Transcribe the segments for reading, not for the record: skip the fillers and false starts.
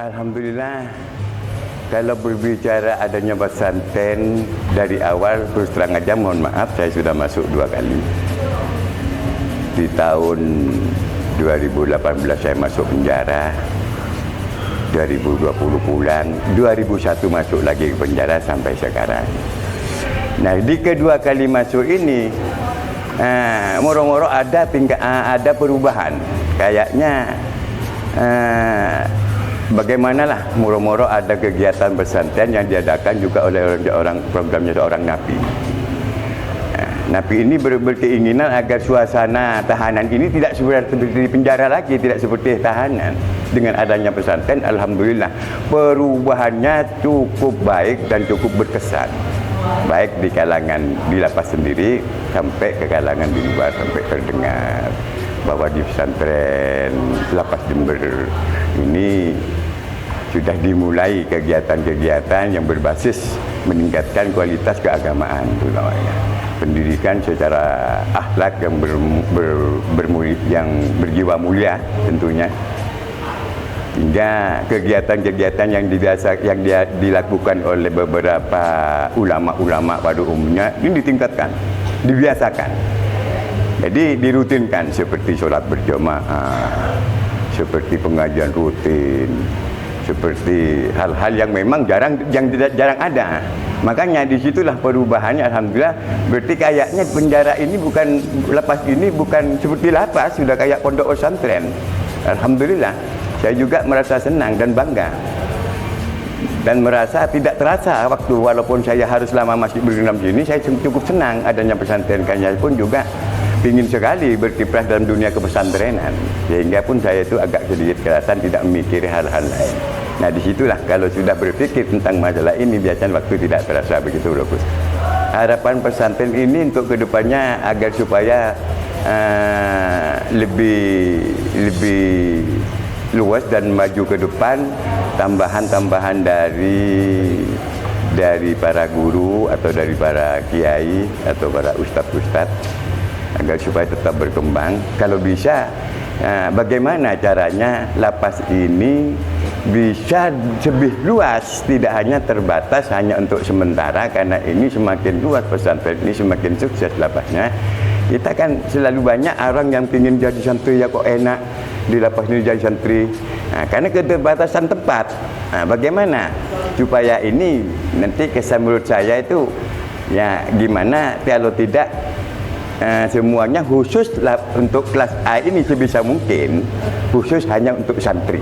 Alhamdulillah, kalau berbicara adanya pesantren dari awal, terus terang aja mohon maaf, saya sudah masuk 2 kali. Di tahun 2018 saya masuk penjara, 2020 pulang, 2001 masuk lagi ke penjara sampai sekarang. Nah, di kedua kali masuk ini, moro-moro ada perubahan. Kayaknya bagaimanalah moro-moro ada kegiatan pesantren yang diadakan juga oleh orang programnya seorang napi. Napi ini berkeinginan agar suasana tahanan ini tidak seperti di penjara lagi, tidak seperti tahanan. Dengan adanya pesantren, alhamdulillah perubahannya cukup baik dan cukup berkesan. Baik di kalangan di lapas sendiri sampai ke kalangan di luar, sampai terdengar bahwa di pesantren lapas Jember ini sudah dimulai kegiatan-kegiatan yang berbasis meningkatkan kualitas keagamaan, terutamanya pendidikan secara akhlak yang yang berjiwa mulia tentunya, hingga kegiatan-kegiatan yang dilakukan oleh beberapa ulama-ulama pada umumnya ini ditingkatkan, dibiasakan. Jadi dirutinkan seperti sholat berjamaah, seperti pengajian rutin, seperti hal-hal yang memang jarang ada. Makanya disitulah perubahannya, alhamdulillah. Berarti kayaknya penjara ini bukan, lapas ini bukan seperti lapas, sudah kayak pondok pesantren. Alhamdulillah, saya juga merasa senang dan bangga, dan merasa tidak terasa waktu, walaupun saya harus lama masih berendam sini, saya cukup senang adanya pesantren. Kayaknya pun juga ingin sekali berkiprah dalam dunia kepesantrenan, sehingga pun saya itu agak sedikit kerasan tidak memikir hal-hal lain. Nah, disitulah kalau sudah berpikir tentang masalah ini, biasanya waktu tidak terasa begitu bagus. Harapan pesantren ini untuk kedepannya agar supaya lebih luas dan maju ke depan, tambahan-tambahan dari para guru atau dari para kiai atau para ustadz-ustadz, agar supaya tetap berkembang. Kalau bisa, bagaimana caranya lapas ini bisa lebih luas, tidak hanya terbatas hanya untuk sementara, karena ini semakin luas pesantren ini semakin sukses lapasnya. Kita kan selalu banyak orang yang ingin jadi santri, ya kok enak di lapas ini jadi santri. Nah, karena keterbatasan tempat. Nah, bagaimana supaya ini nanti kesan menurut saya itu, ya gimana kalau tidak semuanya khusus untuk kelas A ini sebisa mungkin khusus hanya untuk santri,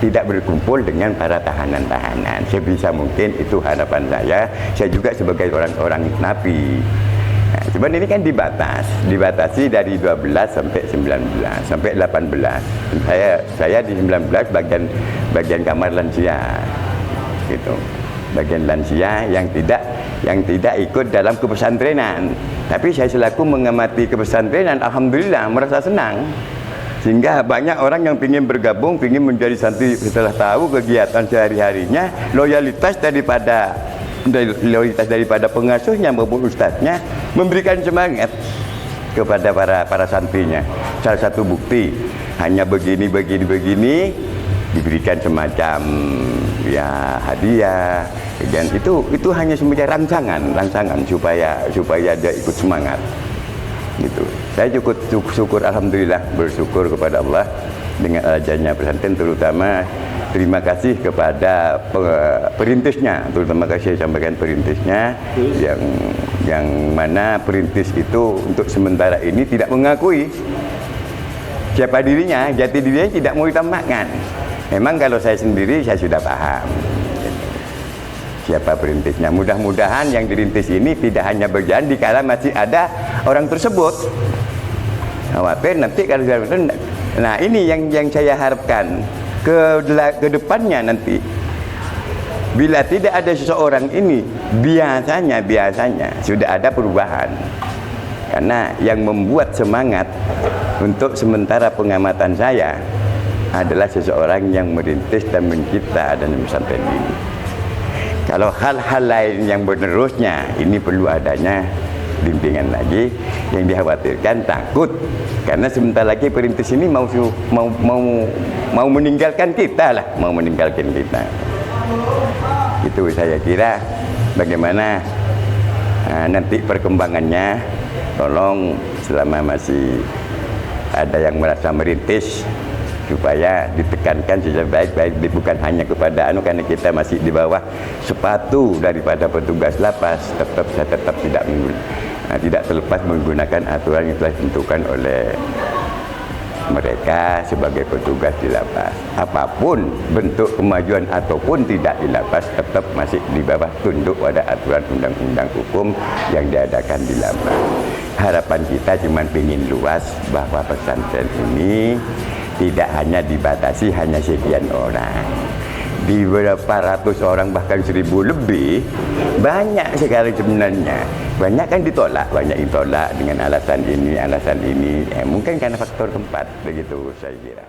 tidak berkumpul dengan para tahanan-tahanan. Sebisa mungkin itu harapan saya. Saya juga sebagai orang napi. Nah, cuman ini kan dibatasi dari 12 sampai 19 sampai 18. Saya di 19 bagian kamar lansia, gitu. Bagian lansia yang tidak ikut dalam kepesantrenan. Tapi saya selaku mengamati kepesantrenan, alhamdulillah merasa senang. Sehingga banyak orang yang ingin bergabung, ingin menjadi santri setelah tahu kegiatan sehari-harinya, loyalitas daripada pengasuhnya maupun ustadznya memberikan semangat kepada para santrinya. Salah satu bukti, hanya begini diberikan semacam ya hadiah, dan itu hanya semacam rangsangan supaya dia ikut semangat, gitu. Saya cukup syukur, alhamdulillah, bersyukur kepada Allah dengan adanya pesantren, terutama terima kasih kepada perintisnya, terutama kasih saya sampaikan perintisnya, yang mana perintis itu untuk sementara ini tidak mengakui siapa dirinya, jati dirinya tidak mau ditambahkan. Memang kalau saya sendiri, saya sudah paham siapa perintisnya. Mudah-mudahan yang dirintis ini tidak hanya berjalan di kala masih ada orang tersebut. Khawatir nanti kalau nah ini yang saya harapkan ke depannya nanti. Bila tidak ada seseorang ini, biasanya sudah ada perubahan. Karena yang membuat semangat untuk sementara pengamatan saya adalah seseorang yang merintis dan mencipta dan pesantren ini. Kalau hal-hal lain yang menerusnya, ini perlu adanya bimbingan lagi. Yang dikhawatirkan takut karena sebentar lagi perintis ini mau meninggalkan kita lah, mau meninggalkan kita. Itu saya kira bagaimana nanti perkembangannya, tolong selama masih ada yang merasa merintis supaya ditekankan secara baik-baik, bukan hanya kepada karena kita masih di bawah sepatu daripada petugas lapas, tetap tidak terlepas menggunakan aturan yang telah ditentukan oleh mereka sebagai petugas di lapas. Apapun bentuk kemajuan ataupun tidak di lapas, tetap masih di bawah tunduk pada aturan undang-undang hukum yang diadakan di lapas. Harapan kita cuma ingin luas bahwa pesantren ini tidak hanya dibatasi hanya sekian orang, di beberapa ratus orang bahkan 1000 lebih, banyak sekali sebenarnya. Banyak kan ditolak, banyak ditolak dengan alasan ini, mungkin karena faktor tempat, begitu saya kira.